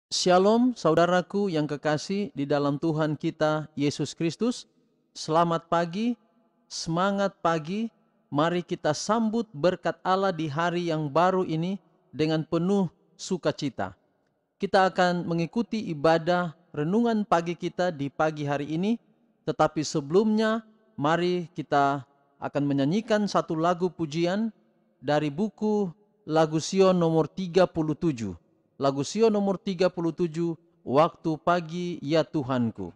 Shalom saudaraku yang kekasih di dalam Tuhan kita Yesus Kristus. Selamat pagi, semangat pagi. Mari kita sambut berkat Allah di hari yang baru ini dengan penuh sukacita. Kita akan mengikuti ibadah renungan pagi kita di pagi hari ini. Tetapi sebelumnya mari kita akan menyanyikan satu lagu pujian dari buku Lagu Sion nomor 37. Lagu Sion nomor 37, Waktu Pagi Ya Tuhanku.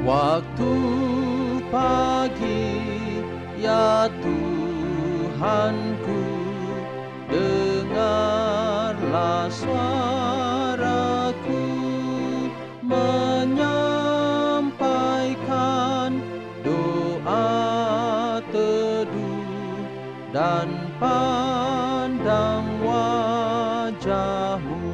Waktu pagi ya Tuhanku, dengarlah suaraku menyampaikan doa teduh dan pandang wajahmu.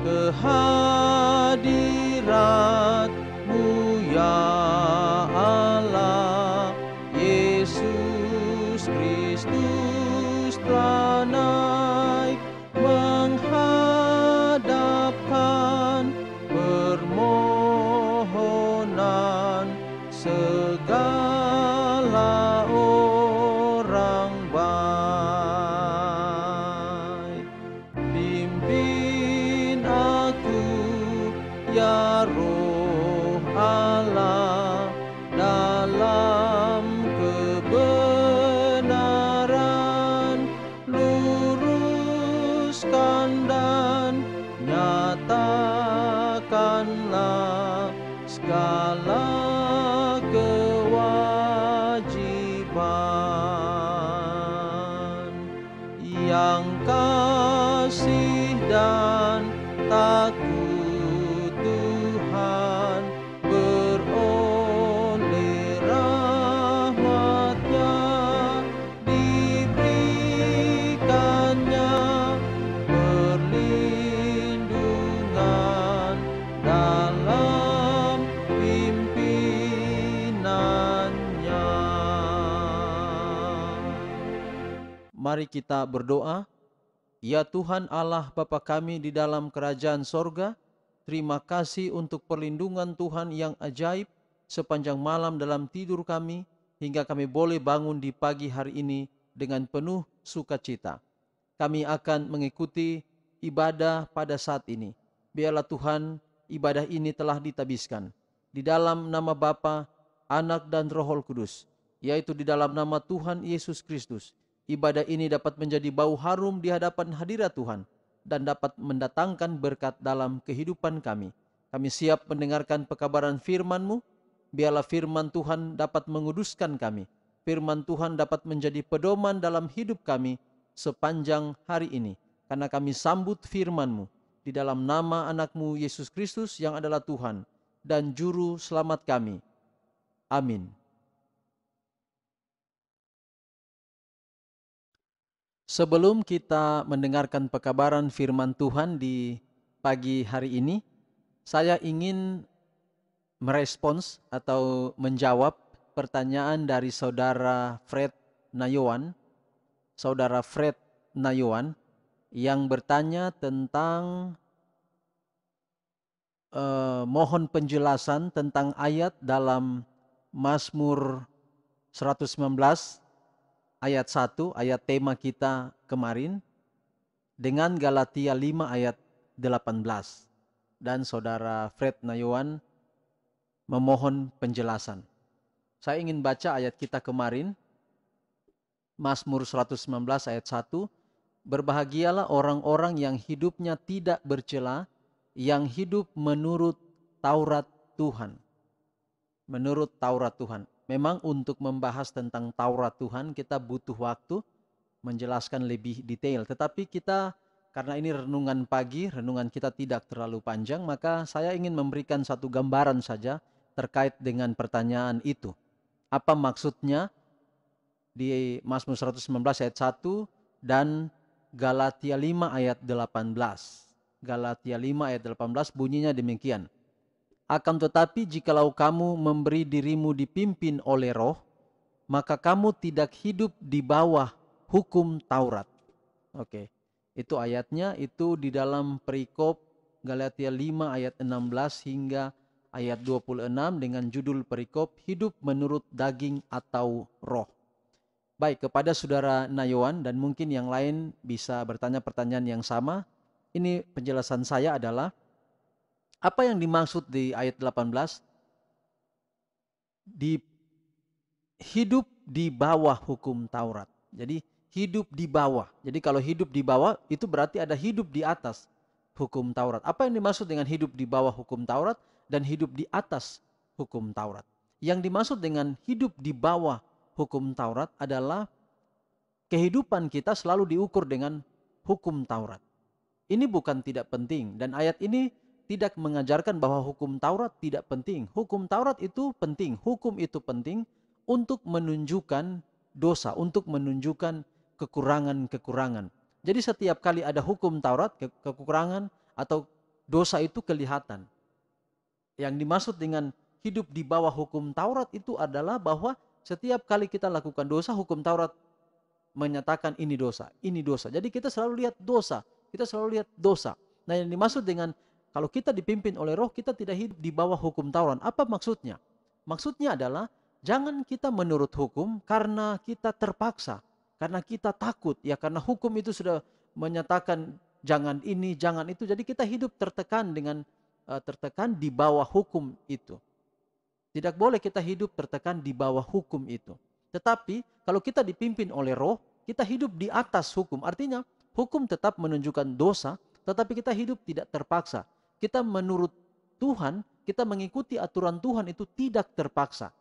Kehadiratmu ya Allah, Yesus Kristus telah naik menghadapkan permohonan segala orang baik. Pimpin aku ya Roh Allah dalam kebenaran, luruskan dan nyatakanlah segala kewajiban. Yang kasih dan takut Tuhan beroleh rahmat-Nya, diberikannya perlindungan dalam pimpinannya. Mari kita berdoa. Ya Tuhan Allah Bapa kami di dalam kerajaan sorga, terima kasih untuk perlindungan Tuhan yang ajaib sepanjang malam dalam tidur kami, hingga kami boleh bangun di pagi hari ini dengan penuh sukacita. Kami akan mengikuti ibadah pada saat ini. Biarlah Tuhan, ibadah ini telah ditabiskan di dalam nama Bapa, Anak dan Roh Kudus, yaitu di dalam nama Tuhan Yesus Kristus. Ibadah ini dapat menjadi bau harum di hadapan hadirat Tuhan dan dapat mendatangkan berkat dalam kehidupan kami. Kami siap mendengarkan pekabaran firman-Mu. Biarlah firman Tuhan dapat menguduskan kami. Firman Tuhan dapat menjadi pedoman dalam hidup kami sepanjang hari ini. Karena kami sambut firman-Mu di dalam nama anak-Mu Yesus Kristus yang adalah Tuhan dan Juru Selamat kami. Amin. Sebelum kita mendengarkan pekabaran firman Tuhan di pagi hari ini, saya ingin merespons atau menjawab pertanyaan dari saudara Fred Nayawan. Saudara Fred Nayawan yang bertanya tentang mohon penjelasan tentang ayat dalam Mazmur 119 ayat 1, ayat tema kita kemarin, dengan Galatia 5 ayat 18. Dan saudara Fred Nayawan memohon penjelasan. Saya ingin baca ayat kita kemarin, Mazmur 119 ayat 1. Berbahagialah orang-orang yang hidupnya tidak bercela, yang hidup menurut Taurat Tuhan. Menurut Taurat Tuhan. Memang untuk membahas tentang Taurat Tuhan kita butuh waktu menjelaskan lebih detail. Tetapi kita, karena ini renungan pagi, renungan kita tidak terlalu panjang, maka saya ingin memberikan satu gambaran saja terkait dengan pertanyaan itu. Apa maksudnya di Mazmur 119 ayat 1 dan Galatia 5 ayat 18. Galatia 5 ayat 18 bunyinya demikian. Akan tetapi jikalau kamu memberi dirimu dipimpin oleh Roh, maka kamu tidak hidup di bawah hukum Taurat. Oke. Itu ayatnya itu di dalam perikop Galatia 5 ayat 16 hingga ayat 26 dengan judul perikop hidup menurut daging atau roh. Baik, kepada saudara Nayoan dan mungkin yang lain bisa bertanya pertanyaan yang sama. Ini penjelasan saya adalah apa yang dimaksud di ayat 18? Di hidup di bawah hukum Taurat. Jadi hidup di bawah. Jadi kalau hidup di bawah itu berarti ada hidup di atas hukum Taurat. Apa yang dimaksud dengan hidup di bawah hukum Taurat dan hidup di atas hukum Taurat? Yang dimaksud dengan hidup di bawah hukum Taurat adalah kehidupan kita selalu diukur dengan hukum Taurat. Ini bukan tidak penting dan ayat ini tidak mengajarkan bahwa hukum Taurat tidak penting. Hukum Taurat itu penting, hukum itu penting untuk menunjukkan dosa, untuk menunjukkan kekurangan-kekurangan. Jadi setiap kali ada hukum Taurat, kekurangan atau dosa itu kelihatan. Yang dimaksud dengan hidup di bawah hukum Taurat itu adalah bahwa setiap kali kita lakukan dosa, hukum Taurat menyatakan ini dosa, ini dosa. Jadi kita selalu lihat dosa, kita selalu lihat dosa. Nah yang dimaksud dengan kalau kita dipimpin oleh roh, kita tidak hidup di bawah hukum Taurat. Apa maksudnya? Maksudnya adalah jangan kita menurut hukum karena kita terpaksa, karena kita takut, ya karena hukum itu sudah menyatakan jangan ini, jangan itu. Jadi kita hidup tertekan dengan tertekan di bawah hukum itu. Tidak boleh kita hidup tertekan di bawah hukum itu. Tetapi kalau kita dipimpin oleh roh, kita hidup di atas hukum. Artinya hukum tetap menunjukkan dosa, tetapi kita hidup tidak terpaksa. Kita menurut Tuhan, kita mengikuti aturan Tuhan itu tidak terpaksa.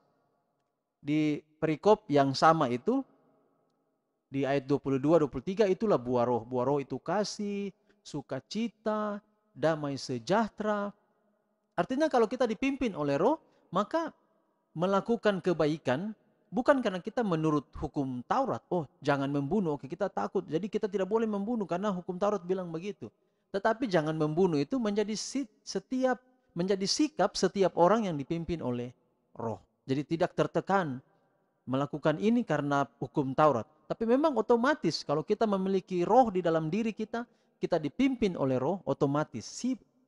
Di perikop yang sama itu, di ayat 22-23 itulah buah roh. Buah roh itu kasih, sukacita, damai sejahtera. Artinya kalau kita dipimpin oleh roh, maka melakukan kebaikan bukan karena kita menurut hukum Taurat. Oh, jangan membunuh. Oke, kita takut. Jadi kita tidak boleh membunuh karena hukum Taurat bilang begitu. Tetapi jangan membunuh itu menjadi sikap setiap orang yang dipimpin oleh roh. Jadi tidak tertekan melakukan ini karena hukum Taurat. Tapi memang otomatis kalau kita memiliki roh di dalam diri kita, kita dipimpin oleh roh, otomatis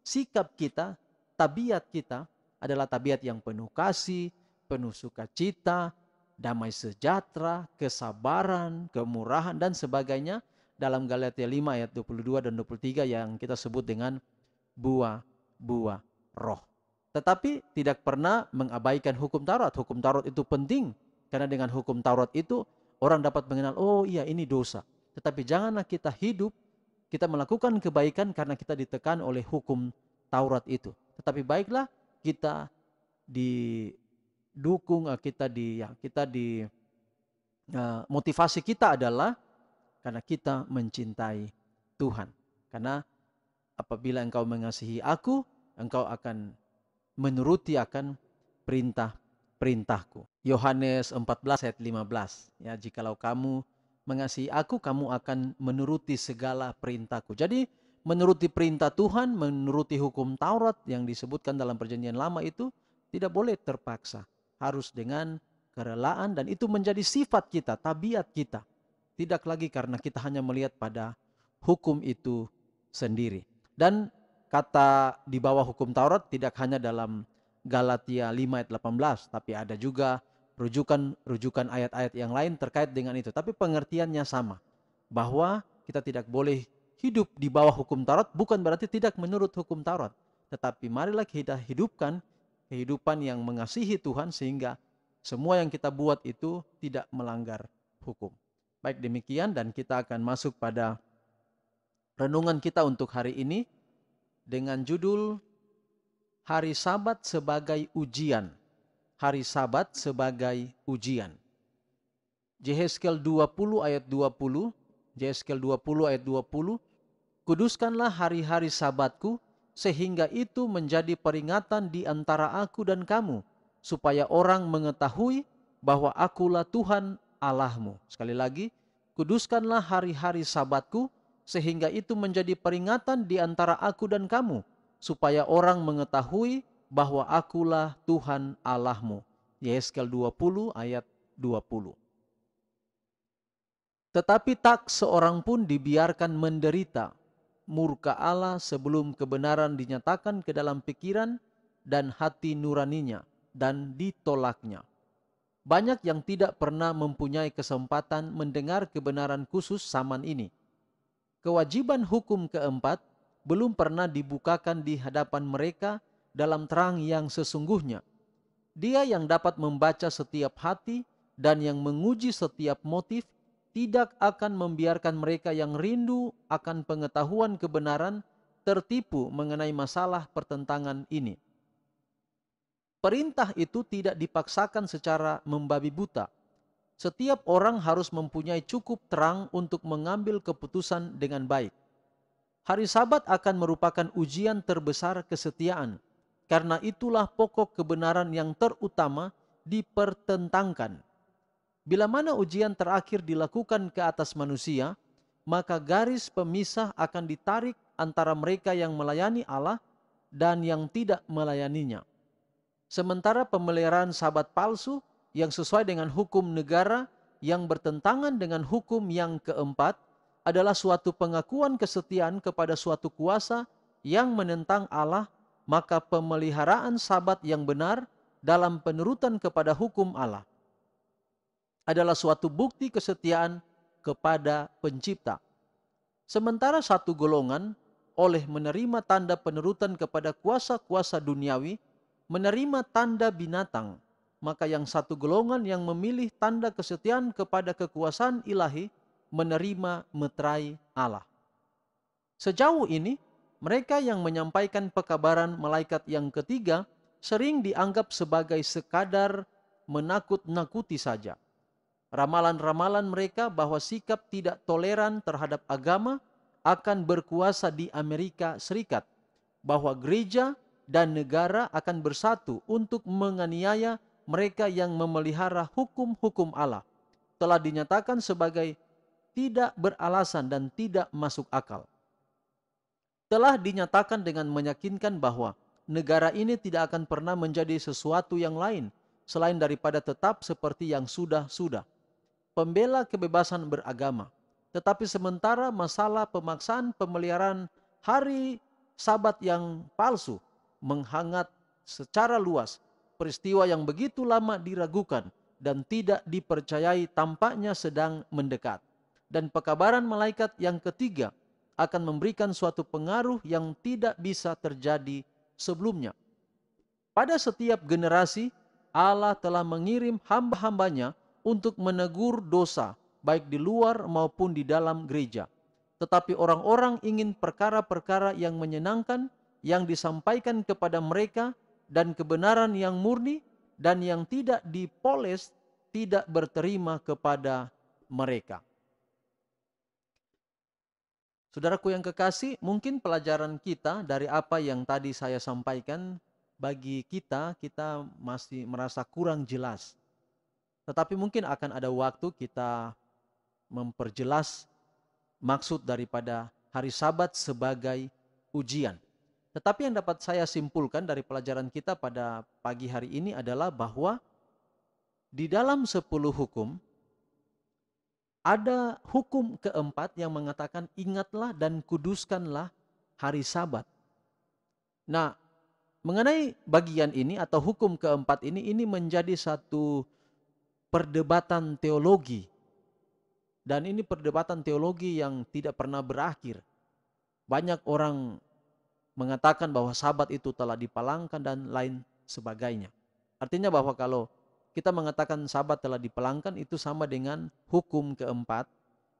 sikap kita, tabiat kita adalah tabiat yang penuh kasih, penuh sukacita, damai sejahtera, kesabaran, kemurahan, dan sebagainya dalam Galatia 5 ayat 22 dan 23 yang kita sebut dengan buah-buah roh. Tetapi tidak pernah mengabaikan hukum Taurat. Hukum Taurat itu penting karena dengan hukum Taurat itu orang dapat mengenal, oh iya ini dosa. Tetapi janganlah kita hidup, kita melakukan kebaikan karena kita ditekan oleh hukum Taurat itu. Tetapi baiklah kita didukung, motivasi kita adalah karena kita mencintai Tuhan. Karena apabila engkau mengasihi aku, engkau akan menuruti akan perintah-perintahku. Yohanes 14 ayat 15. Ya, jikalau kamu mengasihi aku, kamu akan menuruti segala perintahku. Jadi menuruti perintah Tuhan, menuruti hukum Taurat yang disebutkan dalam perjanjian lama itu tidak boleh terpaksa. Harus dengan kerelaan dan itu menjadi sifat kita, tabiat kita. Tidak lagi karena kita hanya melihat pada hukum itu sendiri. Dan kata di bawah hukum Taurat tidak hanya dalam Galatia 5 ayat 18, tapi ada juga rujukan ayat-ayat yang lain terkait dengan itu. Tapi pengertiannya sama, bahwa kita tidak boleh hidup di bawah hukum Taurat bukan berarti tidak menurut hukum Taurat. Tetapi marilah kita hidupkan kehidupan yang mengasihi Tuhan sehingga semua yang kita buat itu tidak melanggar hukum. Baik demikian dan kita akan masuk pada renungan kita untuk hari ini dengan judul Hari Sabat sebagai Ujian. Hari Sabat sebagai ujian. Yehezkiel 20 ayat 20, Yehezkiel 20 ayat 20, kuduskanlah hari-hari Sabatku sehingga itu menjadi peringatan di antara aku dan kamu, supaya orang mengetahui bahwa akulah Tuhan Allahmu. Sekali lagi, kuduskanlah hari-hari Sabatku sehingga itu menjadi peringatan di antara aku dan kamu, supaya orang mengetahui bahwa akulah Tuhan Allahmu. Yeskel 20 ayat 20. Tetapi tak seorang pun dibiarkan menderita murka Allah sebelum kebenaran dinyatakan ke dalam pikiran dan hati nuraninya dan ditolaknya. Banyak yang tidak pernah mempunyai kesempatan mendengar kebenaran khusus zaman ini. Kewajiban hukum keempat belum pernah dibukakan di hadapan mereka dalam terang yang sesungguhnya. Dia yang dapat membaca setiap hati dan yang menguji setiap motif tidak akan membiarkan mereka yang rindu akan pengetahuan kebenaran tertipu mengenai masalah pertentangan ini. Perintah itu tidak dipaksakan secara membabi buta. Setiap orang harus mempunyai cukup terang untuk mengambil keputusan dengan baik. Hari Sabat akan merupakan ujian terbesar kesetiaan. Karena itulah pokok kebenaran yang terutama dipertentangkan. Bila mana ujian terakhir dilakukan ke atas manusia, maka garis pemisah akan ditarik antara mereka yang melayani Allah dan yang tidak melayaninya. Sementara pemeliharaan Sabat palsu yang sesuai dengan hukum negara yang bertentangan dengan hukum yang keempat adalah suatu pengakuan kesetiaan kepada suatu kuasa yang menentang Allah, maka pemeliharaan Sabat yang benar dalam penurutan kepada hukum Allah adalah suatu bukti kesetiaan kepada Pencipta. Sementara satu golongan oleh menerima tanda penurutan kepada kuasa-kuasa duniawi, menerima tanda binatang, maka yang satu golongan yang memilih tanda kesetiaan kepada kekuasaan ilahi, menerima meterai Allah. Sejauh ini, mereka yang menyampaikan pekabaran malaikat yang ketiga sering dianggap sebagai sekadar menakut-nakuti saja. Ramalan-ramalan mereka bahwa sikap tidak toleran terhadap agama akan berkuasa di Amerika Serikat, bahwa gereja dan negara akan bersatu untuk menganiaya mereka yang memelihara hukum-hukum Allah, telah dinyatakan sebagai tidak beralasan dan tidak masuk akal. Telah dinyatakan dengan meyakinkan bahwa negara ini tidak akan pernah menjadi sesuatu yang lain selain daripada tetap seperti yang sudah-sudah. Pembela kebebasan beragama. Tetapi sementara masalah pemaksaan pemeliharaan hari Sabat yang palsu menghangat secara luas, peristiwa yang begitu lama diragukan dan tidak dipercayai tampaknya sedang mendekat. Dan pekabaran malaikat yang ketiga akan memberikan suatu pengaruh yang tidak bisa terjadi sebelumnya. Pada setiap generasi, Allah telah mengirim hamba-hambanya untuk menegur dosa, baik di luar maupun di dalam gereja. Tetapi orang-orang ingin perkara-perkara yang menyenangkan, yang disampaikan kepada mereka, dan kebenaran yang murni, dan yang tidak dipoles, tidak berterima kepada mereka. Saudaraku yang kekasih, mungkin pelajaran kita dari apa yang tadi saya sampaikan, bagi kita masih merasa kurang jelas. Tetapi mungkin akan ada waktu kita memperjelas maksud daripada hari Sabat sebagai ujian. Tetapi yang dapat saya simpulkan dari pelajaran kita pada pagi hari ini adalah bahwa di dalam 10 hukum, ada hukum keempat yang mengatakan ingatlah dan kuduskanlah hari Sabat. Nah, mengenai bagian ini atau hukum keempat ini menjadi satu perdebatan teologi. Dan ini perdebatan teologi yang tidak pernah berakhir. Banyak orang mengatakan bahwa Sabat itu telah dipalangkan dan lain sebagainya. Artinya bahwa kalau kita mengatakan Sabat telah dipalangkan, itu sama dengan hukum keempat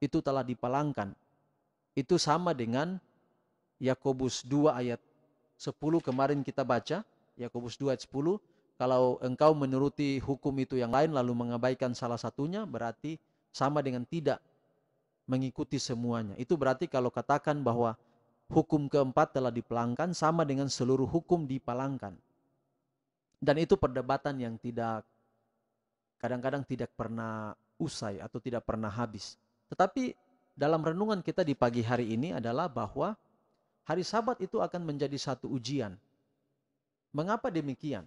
itu telah dipalangkan. Itu sama dengan Yakobus 2 ayat 10 kemarin kita baca, Yakobus 2 ayat 10, kalau engkau menuruti hukum itu yang lain lalu mengabaikan salah satunya, berarti sama dengan tidak mengikuti semuanya. Itu berarti kalau katakan bahwa hukum keempat telah dipalangkan, sama dengan seluruh hukum dipalangkan. Dan itu perdebatan yang kadang-kadang tidak pernah usai atau tidak pernah habis. Tetapi dalam renungan kita di pagi hari ini adalah bahwa hari Sabat itu akan menjadi satu ujian. Mengapa demikian?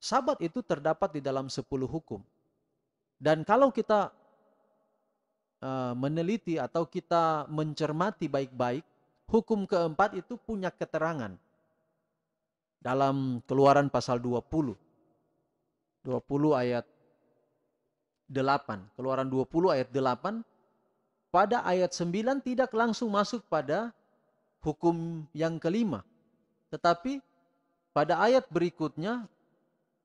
Sabat itu terdapat di dalam 10 hukum. Dan kalau kita meneliti atau kita mencermati baik-baik, hukum keempat itu punya keterangan. Dalam Keluaran pasal 20 ayat 8. Keluaran 20 ayat 8. Pada ayat 9 tidak langsung masuk pada hukum yang kelima. Tetapi pada ayat berikutnya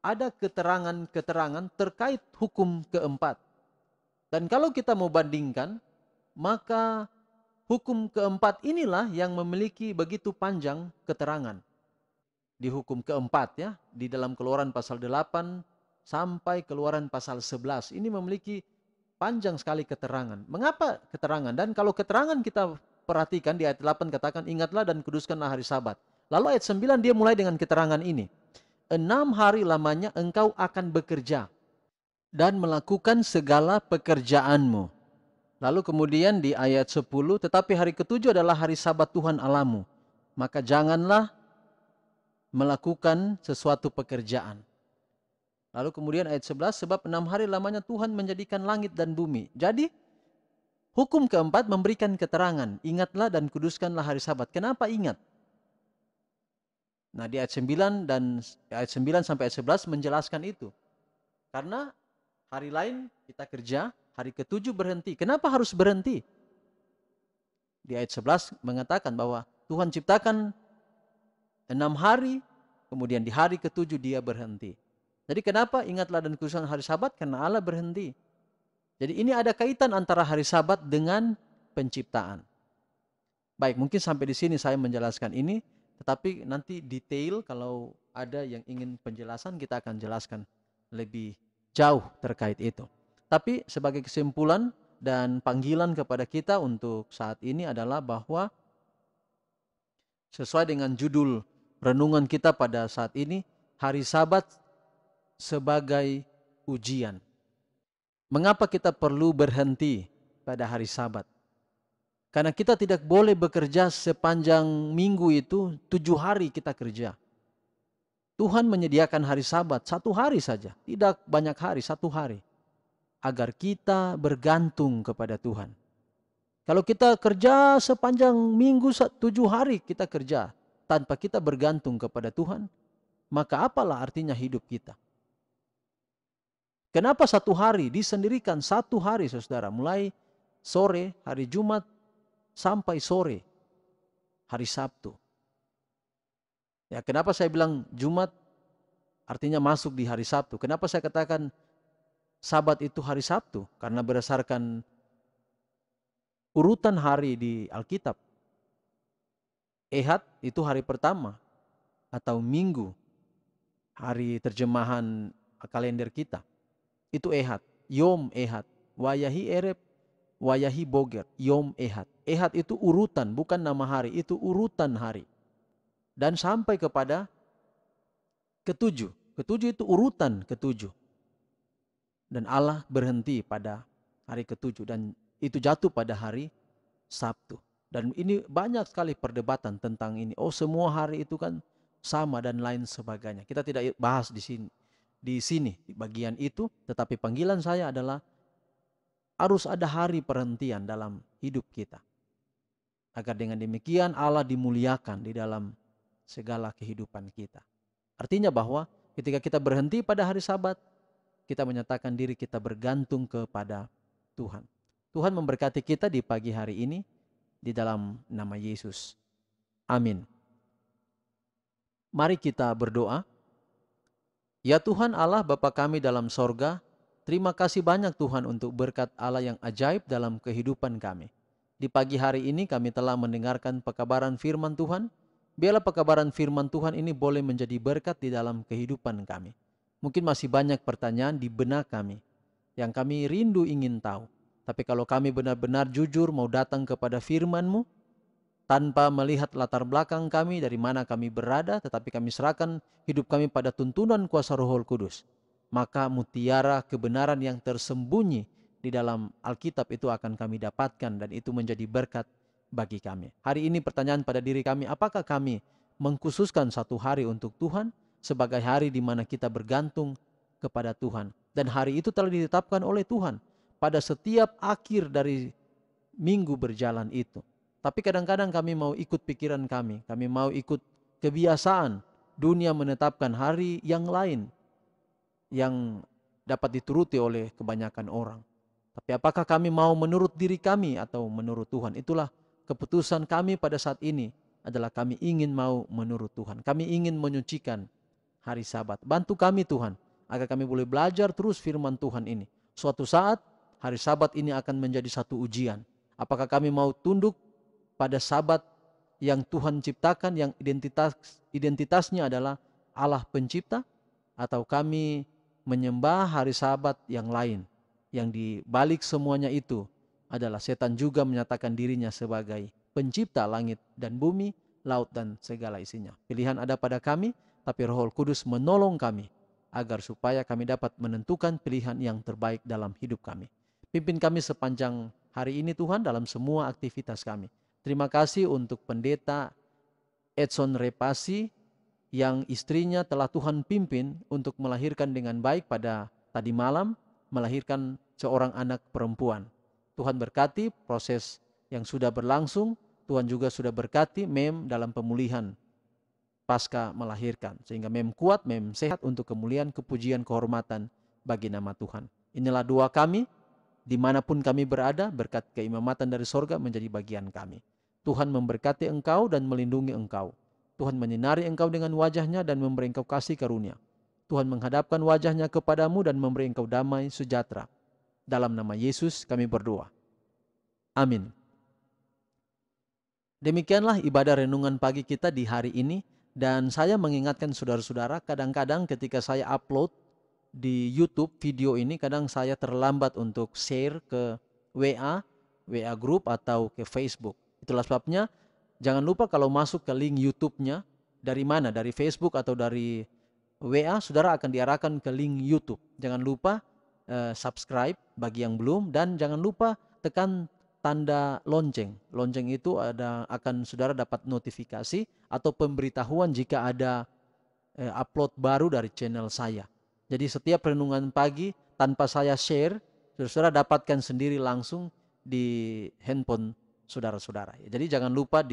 ada keterangan-keterangan terkait hukum keempat. Dan kalau kita mau bandingkan, maka hukum keempat inilah yang memiliki begitu panjang keterangan. Di hukum keempat ya, di dalam Keluaran pasal 8 sampai Keluaran pasal 11. Ini memiliki panjang sekali keterangan. Mengapa keterangan? Dan kalau keterangan kita perhatikan di ayat 8 katakan, ingatlah dan kuduskanlah hari Sabat. Lalu ayat 9 dia mulai dengan keterangan ini. 6 hari lamanya engkau akan bekerja dan melakukan segala pekerjaanmu. Lalu kemudian di ayat 10, tetapi hari ketujuh adalah hari Sabat Tuhan Allahmu. Maka janganlah melakukan sesuatu pekerjaan. Lalu kemudian ayat 11, sebab 6 hari lamanya Tuhan menjadikan langit dan bumi. Jadi, hukum keempat memberikan keterangan, ingatlah dan kuduskanlah hari Sabat. Kenapa ingat? Nah, di ayat 9 dan ayat 9 sampai ayat 11 menjelaskan itu. Karena hari lain kita kerja, hari ketujuh berhenti. Kenapa harus berhenti? Di ayat 11 mengatakan bahwa Tuhan ciptakan 6 hari, kemudian di hari ketujuh dia berhenti. Jadi kenapa ingatlah dan kuduskan hari Sabat? Karena Allah berhenti. Jadi ini ada kaitan antara hari Sabat dengan penciptaan. Baik, mungkin sampai di sini saya menjelaskan ini, tetapi nanti detail kalau ada yang ingin penjelasan kita akan jelaskan lebih jauh terkait itu. Tapi sebagai kesimpulan dan panggilan kepada kita untuk saat ini adalah bahwa sesuai dengan judul renungan kita pada saat ini, hari Sabat sebagai ujian. Mengapa kita perlu berhenti pada hari Sabat? Karena kita tidak boleh bekerja sepanjang minggu itu 7 hari kita kerja. Tuhan menyediakan hari Sabat 1 hari saja, tidak banyak hari, 1 hari. Agar kita bergantung kepada Tuhan. Kalau kita kerja sepanjang minggu 7 hari kita kerja tanpa kita bergantung kepada Tuhan, maka apalah artinya hidup kita? Kenapa 1 hari disendirikan 1 hari saudara, mulai sore hari Jumat sampai sore hari Sabtu. Ya, kenapa saya bilang Jumat artinya masuk di hari Sabtu? Kenapa saya katakan Sabat itu hari Sabtu? Karena berdasarkan urutan hari di Alkitab, Ehad itu hari pertama atau minggu, hari terjemahan kalender kita. Itu Ehad, Yom Ehad, Wayahi Ereb, Wayahi Boger, Yom Ehad. Ehad itu urutan, bukan nama hari, itu urutan hari. Dan sampai kepada ketujuh. Ketujuh itu urutan ketujuh. Dan Allah berhenti pada hari ketujuh. Dan itu jatuh pada hari Sabtu. Dan ini banyak sekali perdebatan tentang ini. Oh, semua hari itu kan sama dan lain sebagainya. Kita tidak bahas di sini di bagian itu. Tetapi panggilan saya adalah harus ada hari perhentian dalam hidup kita. Agar dengan demikian Allah dimuliakan di dalam segala kehidupan kita. Artinya bahwa ketika kita berhenti pada hari Sabat, kita menyatakan diri kita bergantung kepada Tuhan. Tuhan memberkati kita di pagi hari ini di dalam nama Yesus. Amin. Mari kita berdoa. Ya Tuhan Allah Bapa kami dalam sorga, terima kasih banyak Tuhan untuk berkat Allah yang ajaib dalam kehidupan kami. Di pagi hari ini kami telah mendengarkan pekabaran firman Tuhan. Biarlah pekabaran firman Tuhan ini boleh menjadi berkat di dalam kehidupan kami. Mungkin masih banyak pertanyaan di benak kami yang kami rindu ingin tahu. Tapi kalau kami benar-benar jujur mau datang kepada firman-Mu, tanpa melihat latar belakang kami, dari mana kami berada, tetapi kami serahkan hidup kami pada tuntunan kuasa Roh Kudus, maka mutiara kebenaran yang tersembunyi di dalam Alkitab itu akan kami dapatkan dan itu menjadi berkat bagi kami. Hari ini pertanyaan pada diri kami, apakah kami mengkhususkan satu hari untuk Tuhan sebagai hari di mana kita bergantung kepada Tuhan. Dan hari itu telah ditetapkan oleh Tuhan pada setiap akhir dari minggu berjalan itu. Tapi kadang-kadang kami mau ikut pikiran kami mau ikut kebiasaan dunia menetapkan hari yang lain yang dapat dituruti oleh kebanyakan orang. Tapi apakah kami mau menurut diri kami atau menurut Tuhan? Itulah keputusan kami pada saat ini adalah kami ingin mau menurut Tuhan. Kami ingin menyucikan hari Sabat. Bantu kami Tuhan agar kami boleh belajar terus firman Tuhan ini. Suatu saat hari Sabat ini akan menjadi satu ujian. Apakah kami mau tunduk pada Sabat yang Tuhan ciptakan, yang identitasnya adalah Allah pencipta, atau kami menyembah hari Sabat yang lain, yang di balik semuanya itu adalah setan juga menyatakan dirinya sebagai pencipta langit dan bumi, laut dan segala isinya. Pilihan ada pada kami, tapi Roh Kudus menolong kami agar supaya kami dapat menentukan pilihan yang terbaik dalam hidup kami. Pimpin kami sepanjang hari ini Tuhan dalam semua aktivitas kami. Terima kasih untuk Pendeta Edson Repasi yang istrinya telah Tuhan pimpin untuk melahirkan dengan baik pada tadi malam, melahirkan seorang anak perempuan. Tuhan berkati proses yang sudah berlangsung, Tuhan juga sudah berkati Mem dalam pemulihan pasca melahirkan. Sehingga Mem kuat, Mem sehat untuk kemuliaan, kepujian, kehormatan bagi nama Tuhan. Inilah doa kami, dimanapun kami berada, berkat keimamatan dari sorga menjadi bagian kami. Tuhan memberkati engkau dan melindungi engkau. Tuhan menyinari engkau dengan wajahnya dan memberi engkau kasih karunia. Tuhan menghadapkan wajahnya kepadamu dan memberi engkau damai sejahtera. Dalam nama Yesus kami berdoa. Amin. Demikianlah ibadah renungan pagi kita di hari ini. Dan saya mengingatkan saudara-saudara, kadang-kadang ketika saya upload di YouTube video ini, kadang saya terlambat untuk share ke WA group atau ke Facebook. Itulah sebabnya jangan lupa kalau masuk ke link YouTube-nya, dari mana? Dari Facebook atau dari WA, saudara akan diarahkan ke link YouTube. Jangan lupa subscribe bagi yang belum, dan jangan lupa tekan tanda lonceng. Lonceng itu akan saudara dapat notifikasi atau pemberitahuan jika ada upload baru dari channel saya. Jadi setiap renungan pagi tanpa saya share, saudara dapatkan sendiri langsung di handphone saudara-saudara. Jadi jangan lupa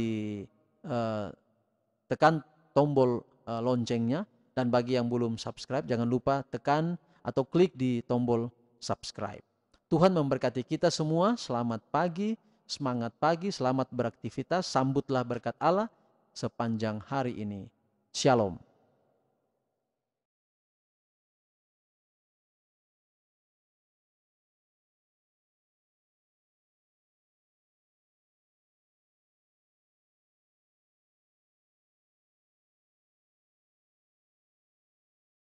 tekan tombol loncengnya, dan bagi yang belum subscribe jangan lupa tekan atau klik di tombol subscribe. Tuhan memberkati kita semua. Selamat pagi, semangat pagi, selamat beraktivitas, sambutlah berkat Allah sepanjang hari ini. Shalom.